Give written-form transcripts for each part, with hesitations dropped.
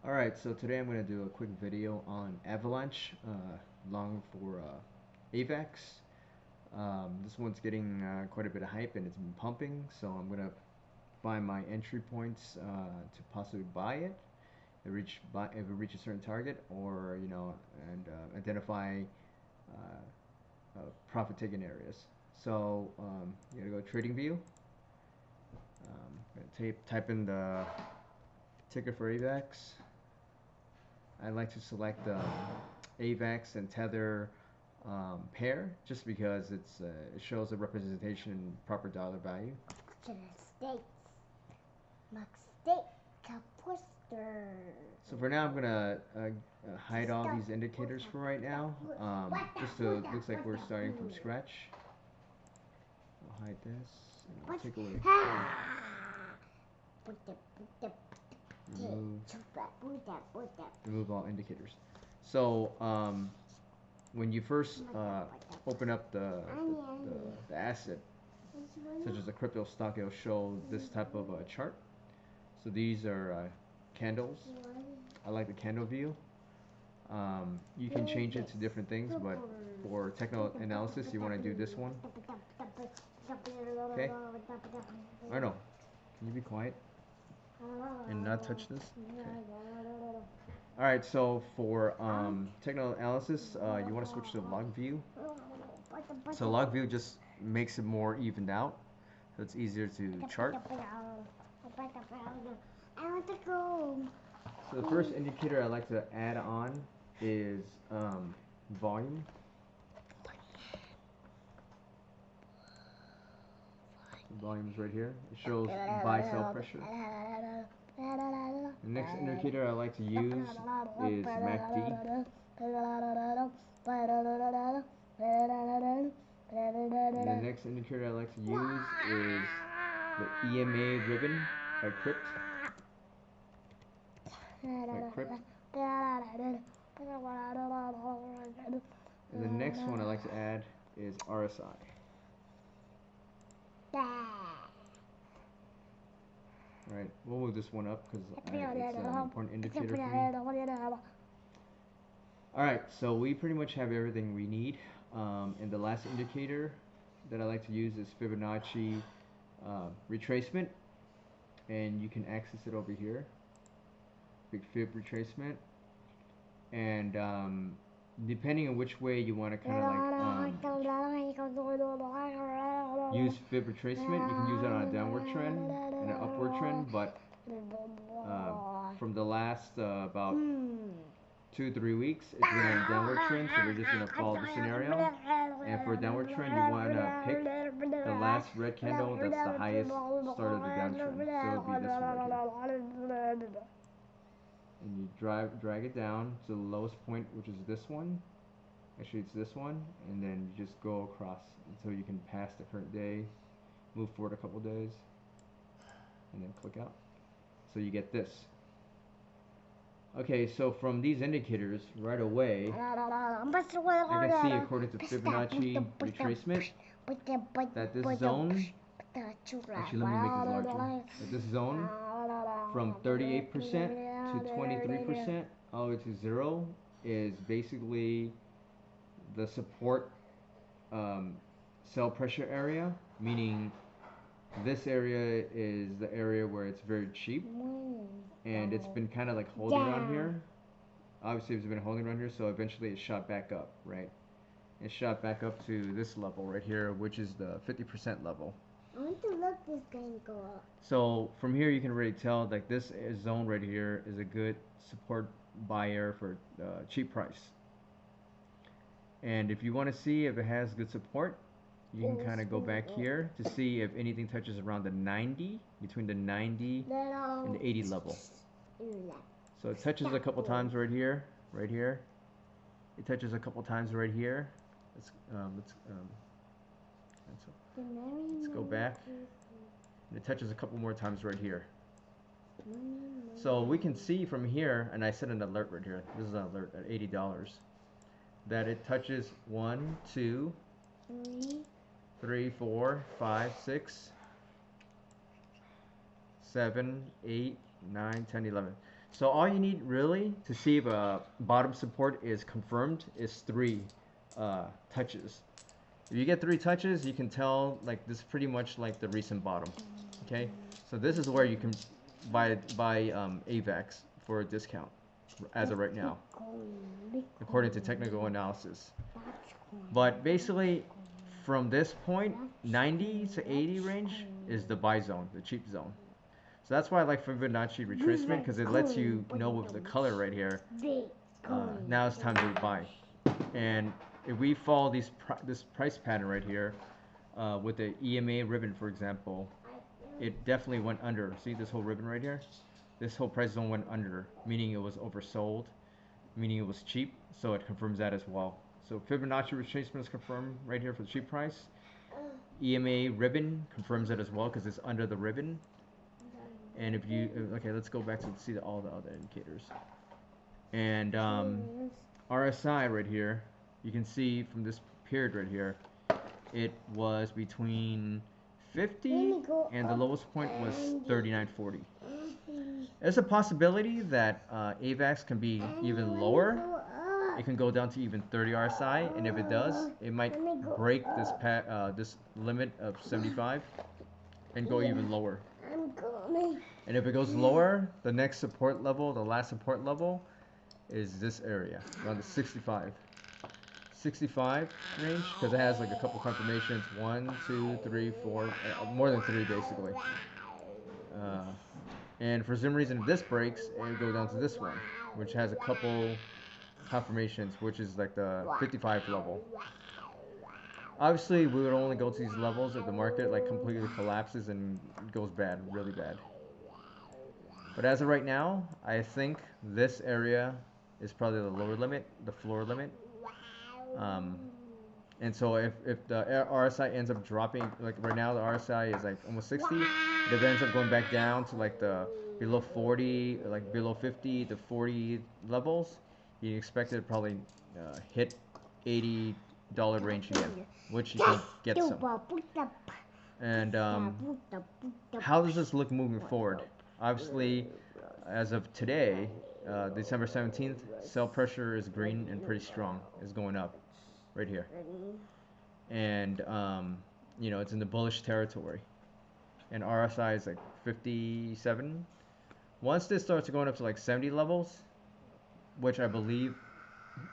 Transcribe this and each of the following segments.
Alright, so today I'm going to do a quick video on Avalanche, long for AVAX. This one's getting quite a bit of hype and it's been pumping, so I'm going to find my entry points to possibly buy it if it reaches a certain target, or and identify profit taking areas. So you're going to go trading view. Type in the ticker for AVAX. I like to select AVAX and Tether pair just because it shows a representation in proper dollar value. So for now, I'm gonna hide all these indicators for right now. Just so it looks like we're starting from scratch. I'll hide this and I'll take away. Remove all indicators. So when you first open up the asset, such as a crypto stock, it'll show this type of chart. So these are candles. I like the candle view. You can change it to different things, but for technical analysis, you want to do this one. Okay? I know. Can you be quiet and not touch this? Okay. Alright, so for technical analysis, you want to switch to log view. So log view just makes it more evened out, so it's easier to chart. So the first indicator I like to add on is volume. The volume is right here. It shows buy-sell pressure. The next indicator I like to use is MACD. And the next indicator I like to use is the EMA ribbon by Crypt. And the next one I like to add is RSI. Alright, we'll move this one up because it's an important indicator for me. Alright, so we pretty much have everything we need. And the last indicator that I like to use is Fibonacci retracement. And you can access it over here. Big Fib retracement. And depending on which way you want to kind of like use Fib retracement, you can use it on a downward trend and an upward trend, but from the last about 2-3 weeks, it's been on a downward trend, so we're just going to follow the scenario. And for a downward trend, you want to pick the last red candle that's the highest start of the downtrend. So it would be this one right here. And you drag it down to the lowest point, which is this one. Actually, it's this one, and then you just go across until you can pass the current day, move forward a couple days, and then click out. So you get this. Okay, so from these indicators, right away, I can see according to Fibonacci retracement that this zone, actually let me make this larger, that this zone from 38% to 23% all the way to 0 is basically the support sell pressure area, meaning this area is the area where it's very cheap and it's been kind of like holding around here. Obviously it's been holding around here, so eventually it shot back up, right? It shot back up to this level right here, which is the 50% level. I want to look this thing go up. So from here you can really tell that this zone right here is a good support buyer for cheap price. And if you want to see if it has good support, you can kind of go back here to see if anything touches around the 90, between the 90 and the 80 level. So it touches a couple times right here, right here. It touches a couple times right here. Let's go back. And it touches a couple more times right here. So we can see from here, and I set an alert right here. This is an alert at $80. That it touches 1, 2, 3, 4, 5, 6, 7, 8, 9, 10, 11. So all you need really to see if a bottom support is confirmed is 3 touches. If you get 3 touches, you can tell like this is pretty much like the recent bottom. Okay, so this is where you can buy AVAX for a discount as of right now, according to technical analysis. But basically, from this point, 90 to 80 range is the buy zone, the cheap zone. So that's why I like Fibonacci retracement, because it lets you know with the color right here, now it's time to buy. And if we follow this price pattern right here, with the EMA ribbon, for example, it definitely went under. See this whole ribbon right here? This whole price zone went under, meaning it was oversold, meaning it was cheap, so it confirms that as well. So Fibonacci retracement is confirmed right here for the cheap price. EMA ribbon confirms it as well because it's under the ribbon. And if you, okay, let's go back to see all the other indicators. And RSI right here, you can see from this period right here, it was between 50 and the lowest point was 39.40. There's a possibility that AVAX can be even lower. It can go down to even 30 RSI, and if it does, it might break this this limit of 75 and go even lower. And if it goes lower, the next support level, the last support level, is this area, around the 65 range, because it has like a couple confirmations, 1, 2, 3, 4, more than 3 basically. And for some reason, if this breaks, it will go down to this one, which has a couple confirmations, which is like the 55 level. Obviously, we would only go to these levels if the market like completely collapses and goes bad, really bad. But as of right now, I think this area is probably the lower limit, the floor limit. And so if the RSI ends up dropping, like right now the RSI is like almost 60, if it ends up going back down to like the below 40, like below 50 to 40 levels, you expect it to probably hit $80 range again, which you can get some. And how does this look moving forward? Obviously, as of today, December 17th, sell pressure is green and pretty strong. It's going up right here. And, you know, it's in the bullish territory. And RSI is like 57. Once this starts going up to like 70 levels, which I believe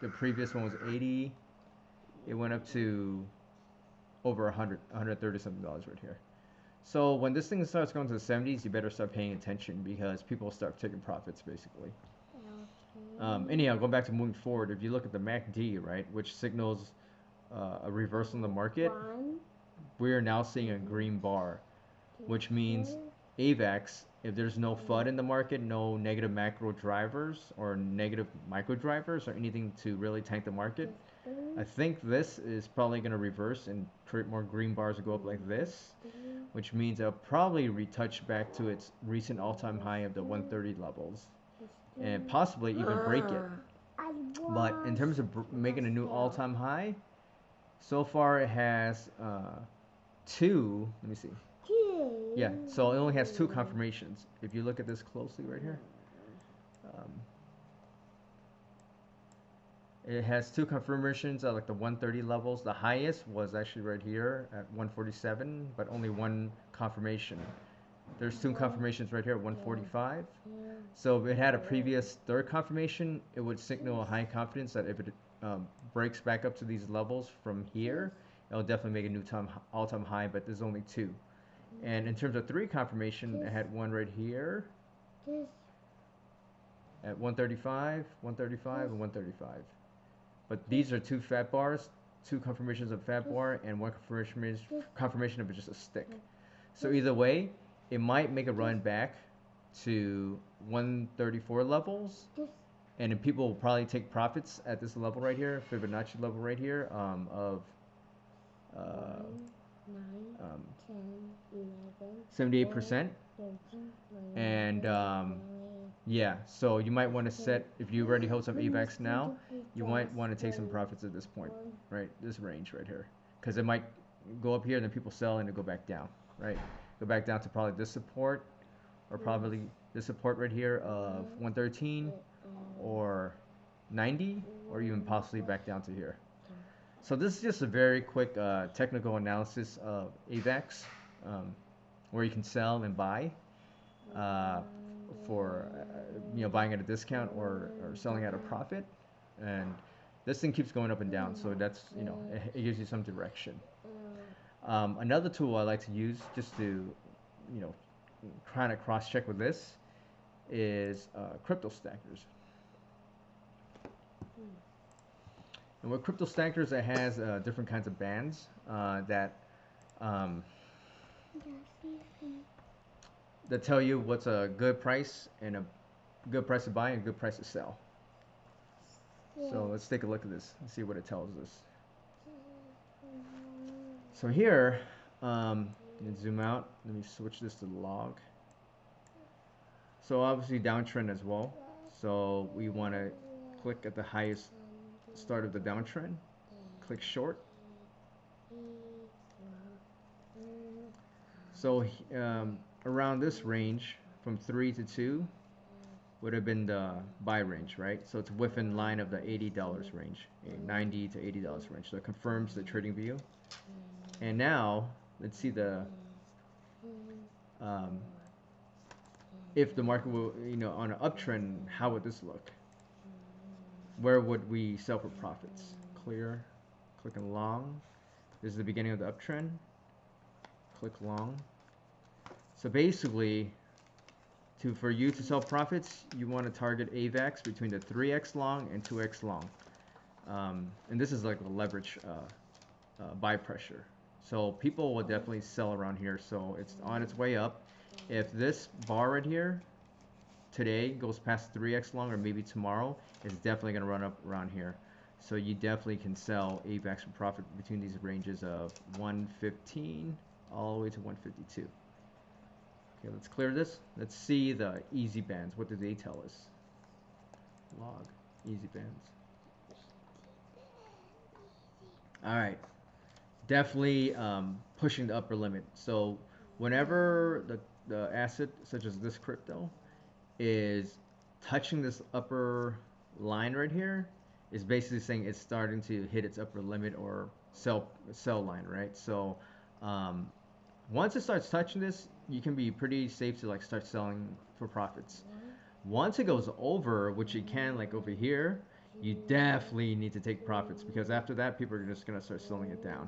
the previous one was 80, it went up to over 100, $130 something right here. So when this thing starts going to the 70s, you better start paying attention because people start taking profits basically. Anyhow, going back to moving forward, if you look at the MACD, right, which signals a reversal in the market, we are now seeing a green bar, which means AVAX, if there's no FUD in the market, no negative macro drivers or negative micro drivers or anything to really tank the market, I think this is probably going to reverse and create more green bars to go up like this, which means it'll probably retouch back to its recent all-time high of the 130 levels and possibly even break it. But in terms of making a new all-time high, so far it has 2, let me see. Yeah, so it only has 2 confirmations. If you look at this closely right here, it has 2 confirmations at like the 130 levels. The highest was actually right here at 147, but only 1 confirmation. There's 2 confirmations right here at 145. So if it had a previous 3rd confirmation, it would signal a high confidence that if it breaks back up to these levels from here, it'll definitely make a new all-time high, but there's only 2. And in terms of 3 confirmation, it had one right here at 135, 135, and 135. But these are 2 fat bars, 2 confirmations of fat bar, and 1 confirmation of just a stick. So either way, it might make a run back to 134 levels, and then people will probably take profits at this level right here, Fibonacci level right here, of 78%. And yeah, so you might want to set, if you already hold some AVAX now, you might want to take some profits at this point, right? This range right here, because it might go up here and then people sell and it go back down, right? Go back down to probably this support or probably the support right here of 113 or 90, or even possibly back down to here. So this is just a very quick technical analysis of AVAX, where you can sell and buy uh, for buying at a discount or selling at a profit, and this thing keeps going up and down. So that's it gives you some direction. Another tool I like to use just to kind of cross check with this is crypto stackers. And with crypto stackers, it has different kinds of bands that um, that tell you what's a good price and a good price to buy and a good price to sell. So let's take a look at this and see what it tells us. So here, let me zoom out. Let me switch this to the log. So obviously downtrend as well. So we want to click at the highest start of the downtrend. Click short. So around this range from 3 to 2 would have been the buy range, right? So it's within line of the $80 range, $90 to $80 range. So it confirms the trading view. And now let's see the if the market will, on an uptrend, how would this look? Where would we sell for profits? Clear, clicking long. This is the beginning of the uptrend. Click long. So basically, for you to sell profits, you want to target AVAX between the 3x long and 2x long. And this is like a leverage buy pressure. So people will definitely sell around here. So it's on its way up. If this bar right here today goes past 3x long, or maybe tomorrow, it's definitely going to run up around here. So you definitely can sell AVAX for profit between these ranges of 115 all the way to 152. Okay, let's clear this. Let's see the easy bands. What do they tell us? Log, easy bands. All right, definitely pushing the upper limit. So whenever the asset, such as this crypto, is touching this upper line right here, is basically saying it's starting to hit its upper limit or sell line, right? So once it starts touching this, you can be pretty safe to start selling for profits. Once it goes over, which it can, like over here, you definitely need to take profits, because after that, people are just going to start selling it down.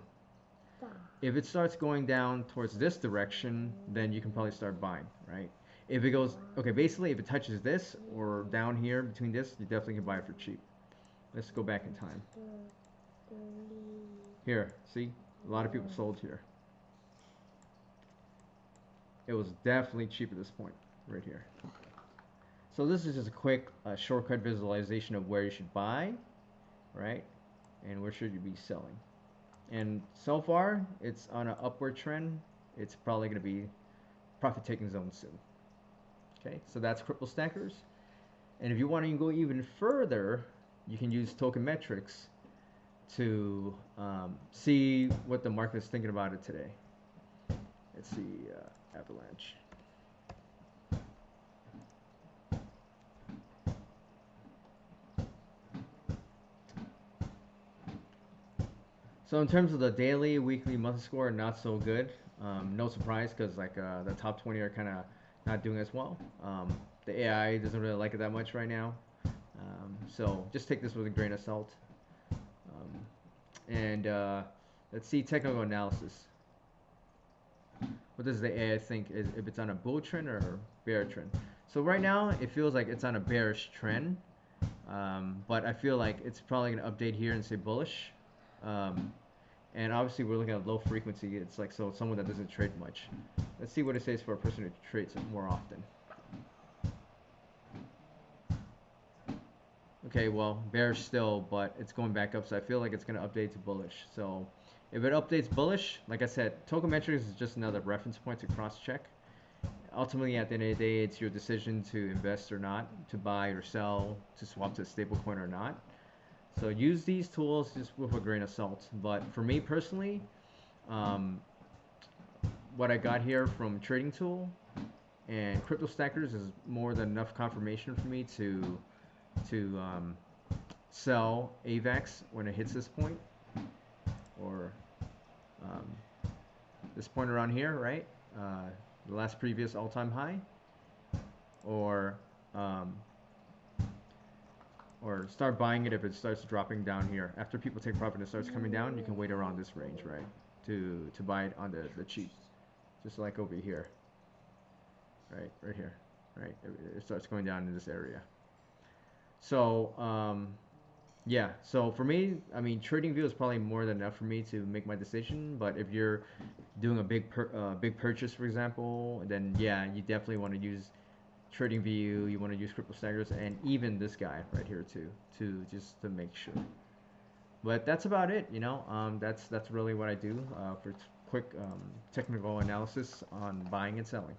If it starts going down towards this direction, then you can probably start buying, right? If it goes, okay, basically if it touches this or down here between this, you definitely can buy it for cheap. Let's go back in time. Here, see? A lot of people sold here. It was definitely cheap at this point, right here. So this is just a quick shortcut visualization of where you should buy, right? And where should you be selling. And so far, it's on an upward trend. It's probably going to be profit-taking zone soon. Okay, so that's crypto stackers. And if you want to go even further, you can use token metrics to see what the market is thinking about it today. Let's see, Avalanche. So in terms of the daily, weekly, monthly score, not so good. No surprise, because the top 20 are kind of not doing as well. The AI doesn't really like it that much right now. So just take this with a grain of salt. Let's see technical analysis. What does the AI think is if it's on a bull trend or bear trend? So right now it feels like it's on a bearish trend, but I feel like it's probably going to update here and say bullish. And obviously we're looking at low frequency. It's like someone that doesn't trade much. Let's see what it says for a person who trades more often. Okay, well, bearish still, but it's going back up, so I feel like it's going to update to bullish. So if it updates bullish, like I said, token metrics is just another reference point to cross-check. Ultimately, at the end of the day, it's your decision to invest or not, to buy or sell, to swap to a stable coin or not. So use these tools just with a grain of salt. But for me personally, what I got here from Trading Tool and crypto stackers is more than enough confirmation for me to sell AVAX when it hits this point, or um, this point around here, right? The last previous all-time high, or um, or start buying it if it starts dropping down here. After people take profit and it starts coming down, you can wait around this range, right? To buy it on the cheap, just like over here, right here, right? It starts going down in this area. So yeah, so for me, I mean, trading view is probably more than enough for me to make my decision. But if you're doing a big purchase, for example, then yeah, you definitely want to use trading view. You want to use crypto stackers, and even this guy right here too, to just to make sure. But that's about it. That's really what I do for quick technical analysis on buying and selling.